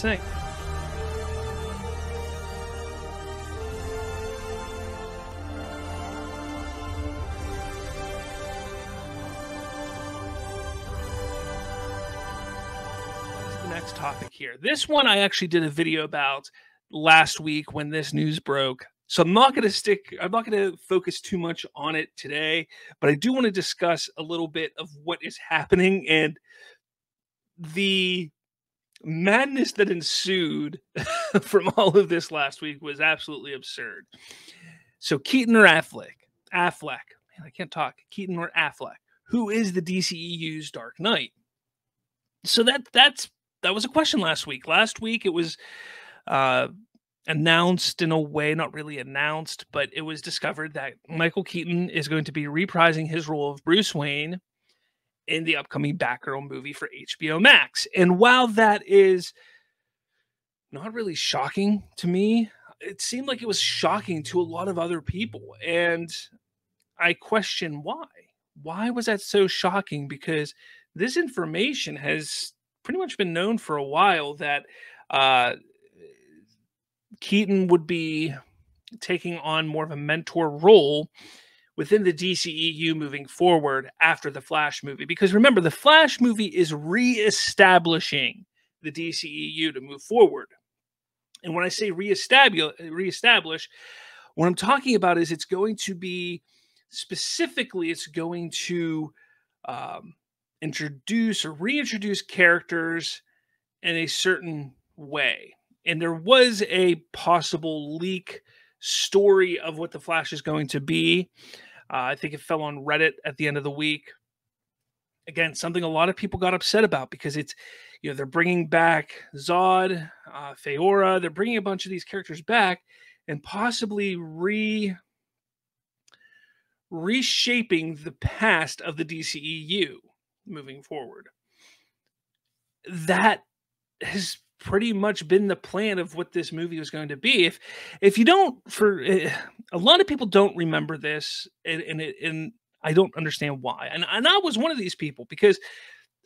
say. Next topic here. This one I actually did a video about last week when this news broke. So I'm not going to focus too much on it today, but I do want to discuss a little bit of what is happening and the madness that ensued from all of this last week was absolutely absurd. So Keaton or Affleck, man, I can't talk. Keaton or Affleck, who is the DCEU's Dark Knight? So that was a question last week. Last week it was announced in a way, not really announced, but it was discovered that Michael Keaton is going to be reprising his role of Bruce Wayne in the upcoming Batgirl movie for HBO Max. And while that is not really shocking to me, it seemed like it was shocking to a lot of other people. And I question why. Why was that so shocking? Because this information has pretty much been known for a while that Keaton would be taking on more of a mentor role within the DCEU moving forward after the Flash movie. Because remember, the Flash movie is reestablishing the DCEU to move forward. And when I say reestablish, what I'm talking about is it's going to be specifically, it's going to introduce or reintroduce characters in a certain way. And there was a possible leak story of what the Flash is going to be. I think it fell on Reddit at the end of the week. Again, something a lot of people got upset about because it's, they're bringing back Zod, Feora. They're bringing a bunch of these characters back and possibly reshaping the past of the DCEU moving forward. That has pretty much been the plan of what this movie was going to be. If you don't, a lot of people don't remember this, and I don't understand why. And I was one of these people, because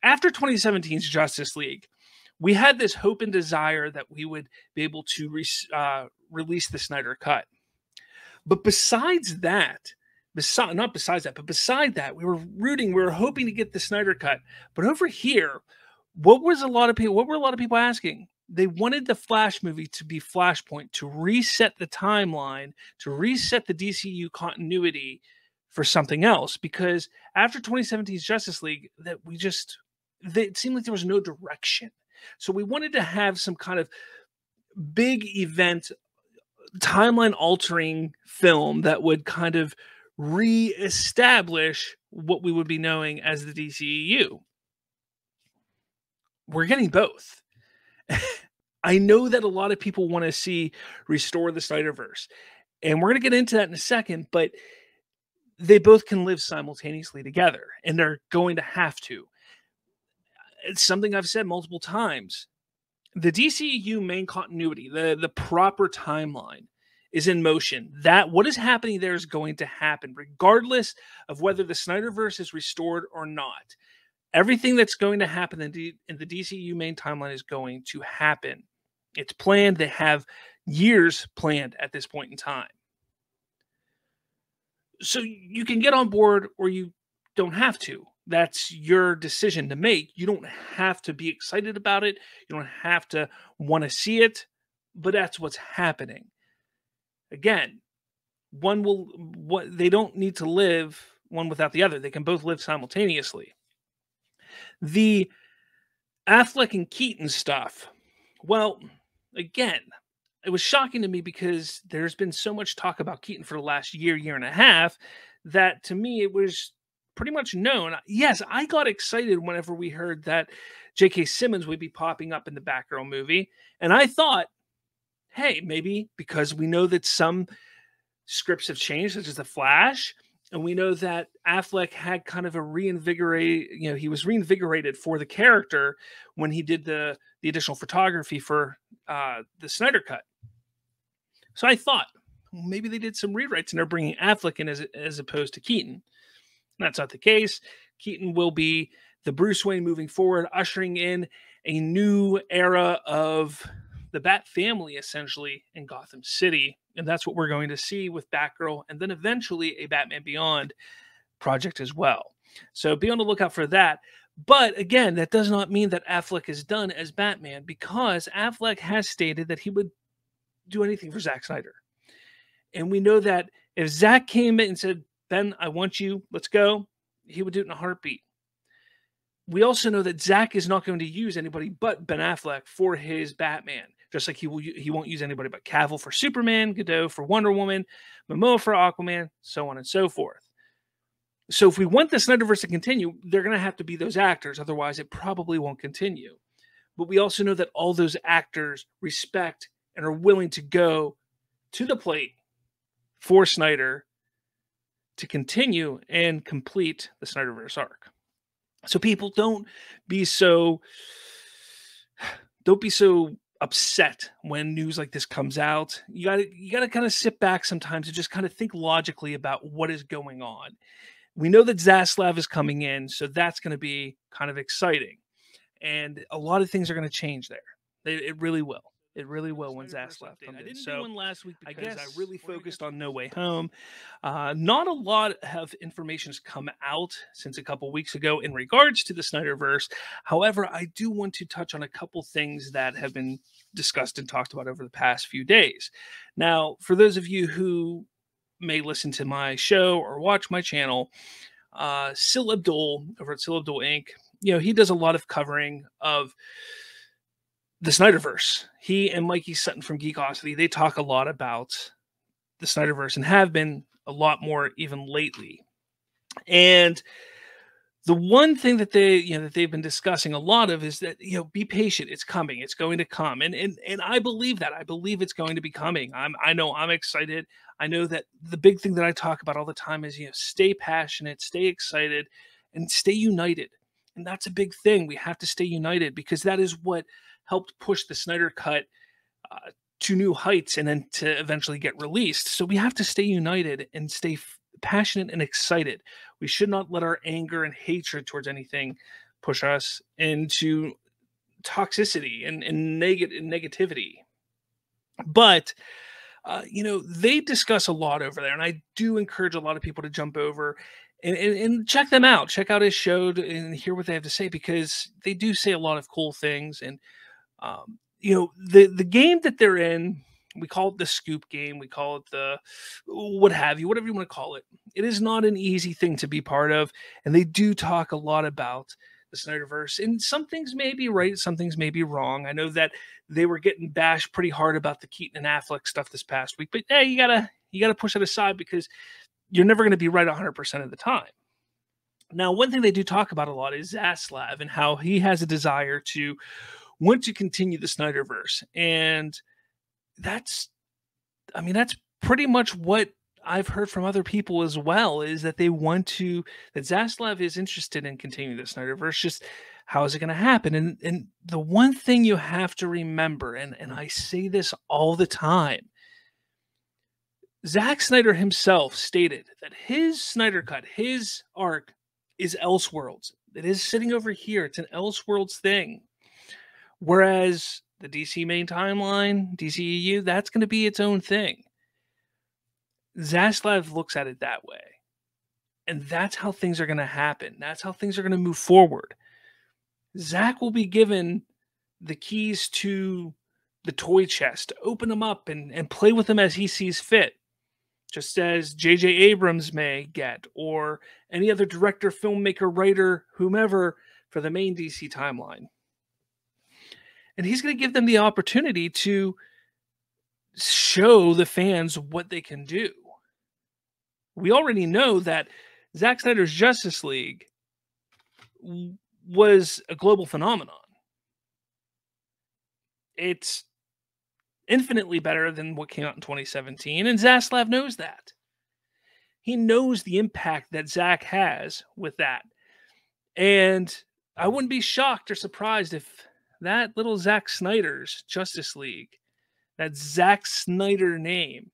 after 2017's Justice League, we had this hope and desire that we would be able to release the Snyder Cut. But beside that, we were hoping to get the Snyder Cut. But over here, what were a lot of people asking? They wanted the Flash movie to be Flashpoint, to reset the timeline, to reset the DCU continuity for something else. Because after 2017's Justice League, it seemed like there was no direction. So we wanted to have some kind of big event, timeline-altering film that would kind of reestablish what we would be knowing as the DCEU. We're getting both. I know that a lot of people want to see restore the Snyderverse, and we're going to get into that in a second, but they both can live simultaneously together, and they're going to have to. It's something I've said multiple times. The DCEU main continuity, the proper timeline, is in motion. That what is happening there is going to happen, regardless of whether the Snyderverse is restored or not. Everything that's going to happen in the DCEU main timeline is going to happen. It's planned. They have years planned at this point in time. So you can get on board or you don't have to. That's your decision to make. You don't have to be excited about it. You don't have to want to see it, but that's what's happening. Again, they don't need to live one without the other. They can both live simultaneously. The Affleck and Keaton stuff, well, again, it was shocking to me because there's been so much talk about Keaton for the last year and a half, that to me it was pretty much known. Yes, I got excited whenever we heard that J.K. Simmons would be popping up in the Batgirl movie, and I thought, hey, maybe because we know that some scripts have changed, such as The Flash, and we know that Affleck had kind of a he was reinvigorated for the character when he did the additional photography for the Snyder Cut. So I thought, well, maybe they did some rewrites and they're bringing Affleck in as opposed to Keaton. That's not the case. Keaton will be the Bruce Wayne moving forward, ushering in a new era of the Bat family, essentially, in Gotham City. And that's what we're going to see with Batgirl, and then eventually a Batman Beyond project as well. So be on the lookout for that. But again, that does not mean that Affleck is done as Batman, because Affleck has stated that he would do anything for Zack Snyder. And we know that if Zack came in and said, Ben, I want you, let's go, he would do it in a heartbeat. We also know that Zack is not going to use anybody but Ben Affleck for his Batman, just like he won't use anybody but Cavill for Superman, Godot for Wonder Woman, Momoa for Aquaman, so on and so forth. So if we want the Snyderverse to continue, they're going to have to be those actors. Otherwise, it probably won't continue. But we also know that all those actors respect and are willing to go to the plate for Snyder to continue and complete the Snyderverse arc. So people, don't be so upset when news like this comes out. You gotta kind of sit back sometimes and just kind of think logically about what is going on. We know that Zaslav is coming in, so that's going to be kind of exciting. And a lot of things are going to change there. It really will. It really will when Zaslav comes in. I didn't do one last week because I really focused on No Way Home. Not a lot of information has come out since a couple weeks ago in regards to the Snyderverse. However, I do want to touch on a couple things that have been discussed and talked about over the past few days. Now, for those of you who may listen to my show or watch my channel, Sil Abdul over at Sil Abdul Inc., he does a lot of covering of the Snyderverse. He and Mikey Sutton from Geekosity, they talk a lot about the Snyderverse and have been a lot more even lately. And the one thing that they've been discussing a lot of is that, be patient. It's coming. It's going to come. And I believe that. I believe it's going to be coming. I know I'm excited. I know that the big thing that I talk about all the time is, stay passionate, stay excited, and stay united. And that's a big thing. We have to stay united, because that is what helped push the Snyder Cut to new heights and then to eventually get released. So we have to stay united and stay passionate and excited. We should not let our anger and hatred towards anything push us into toxicity and negativity. But they discuss a lot over there, and I do encourage a lot of people to jump over and check them out. Check out his show and hear what they have to say, because they do say a lot of cool things. And the game that they're in, we call it the scoop game, we call it the whatever you want to call it. It is not an easy thing to be part of, and they do talk a lot about the Snyderverse. And some things may be right, some things may be wrong. I know that they were getting bashed pretty hard about the Keaton and Affleck stuff this past week, but hey, you gotta push it aside, because you're never going to be right 100% of the time. Now, one thing they do talk about a lot is Zaslav and how he has a desire to want to continue the Snyderverse. And that's pretty much what I've heard from other people as well, is that that Zaslav is interested in continuing the Snyderverse. Just how is it going to happen? And the one thing you have to remember, and I say this all the time, Zack Snyder himself stated that his Snyder Cut, his arc, is Elseworlds. It is sitting over here. It's an Elseworlds thing. Whereas the DC main timeline, DCEU, that's going to be its own thing. Zaslav looks at it that way. And that's how things are going to happen. That's how things are going to move forward. Zack will be given the keys to the toy chest to open them up and play with them as he sees fit. Just as J.J. Abrams may get, or any other director, filmmaker, writer, whomever, for the main DC timeline. And he's going to give them the opportunity to show the fans what they can do. We already know that Zack Snyder's Justice League was a global phenomenon. It's infinitely better than what came out in 2017, and Zaslav knows that. He knows the impact that Zack has with that. And I wouldn't be shocked or surprised if that little Zack Snyder's Justice League, that Zack Snyder name,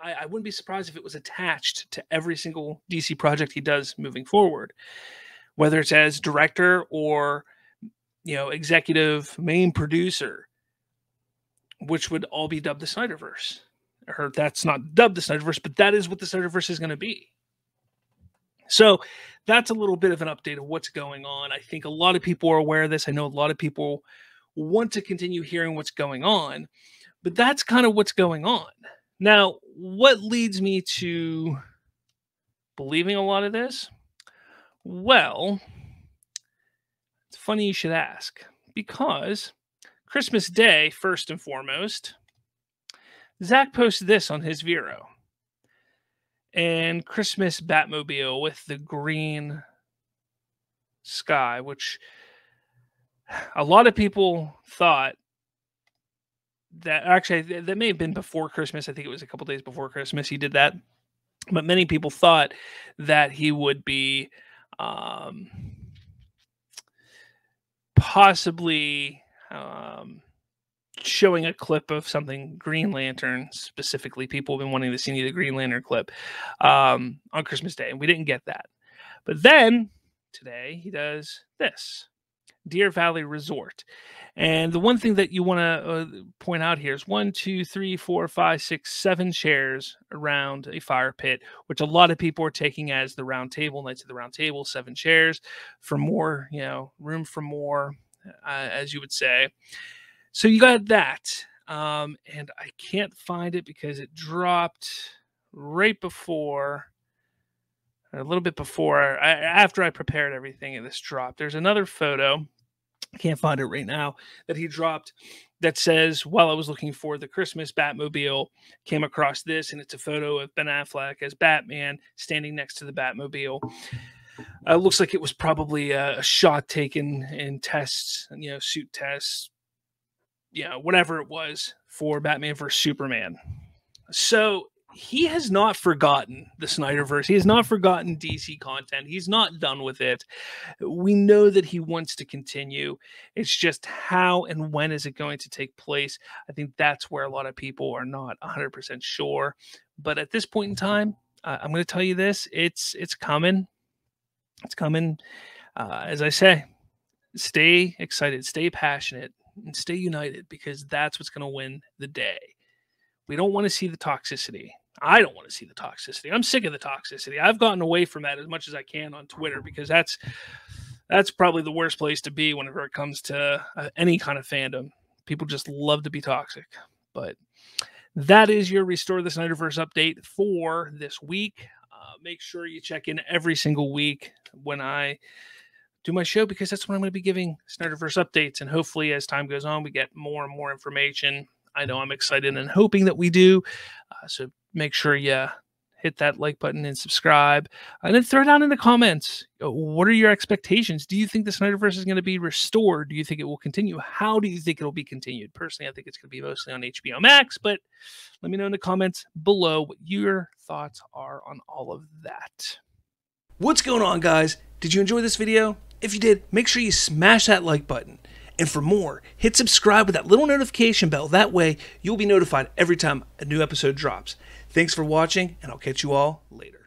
I wouldn't be surprised if it was attached to every single DC project he does moving forward, whether it's as director or executive main producer, which would all be dubbed the Snyderverse. Or that's not dubbed the Snyderverse, but that is what the Snyderverse is going to be. So that's a little bit of an update of what's going on. I think a lot of people are aware of this. I know a lot of people want to continue hearing what's going on, but that's kind of what's going on. Now, what leads me to believing a lot of this? Well, it's funny you should ask, because Christmas Day, first and foremost, Zach posted this on his Vero. And Christmas Batmobile with the green sky, which a lot of people thought that, actually, that may have been before Christmas. I think it was a couple days before Christmas he did that. But many people thought that he would be possibly showing a clip of something Green Lantern specifically. People have been wanting to see the Green Lantern clip on Christmas Day, and we didn't get that. But then today he does this, Deer Valley Resort. And the one thing that you want to point out here is 1, 2, 3, 4, 5, 6, 7 chairs around a fire pit, which a lot of people are taking as the round table, Knights of the Round Table, 7 chairs for more, room for more, as you would say. So you got that, and I can't find it because it dropped right before, a little bit before, after I prepared everything, and this dropped. There's another photo, I can't find it right now, that he dropped that says, while I was looking for the Christmas Batmobile, came across this, and it's a photo of Ben Affleck as Batman standing next to the Batmobile. It looks like it was probably a shot taken in tests, suit tests, whatever it was for Batman vs. Superman. So he has not forgotten the Snyderverse. He has not forgotten DC content. He's not done with it. We know that he wants to continue. It's just how and when is it going to take place? I think that's where a lot of people are not 100% sure. But at this point in time, I'm going to tell you this. It's coming. It's coming. As I say, stay excited, stay passionate, and stay united, because that's what's going to win the day. We don't want to see the toxicity. I don't want to see the toxicity. I'm sick of the toxicity. I've gotten away from that as much as I can on Twitter, because that's probably the worst place to be whenever it comes to any kind of fandom. People just love to be toxic. But that is your Restore the Snyderverse update for this week. Make sure you check in every single week when I do my show, because that's when I'm going to be giving Snyderverse updates. And hopefully as time goes on, we get more and more information. I know I'm excited and hoping that we do. So make sure you hit that like button and subscribe. And then throw down in the comments, what are your expectations? Do you think the Snyderverse is going to be restored? Do you think it will continue? How do you think it'll be continued? Personally, I think it's going to be mostly on HBO Max, but let me know in the comments below what your thoughts are on all of that. What's going on, guys? Did you enjoy this video? If you did, make sure you smash that like button. And for more, hit subscribe with that little notification bell. That way, you'll be notified every time a new episode drops. Thanks for watching, and I'll catch you all later.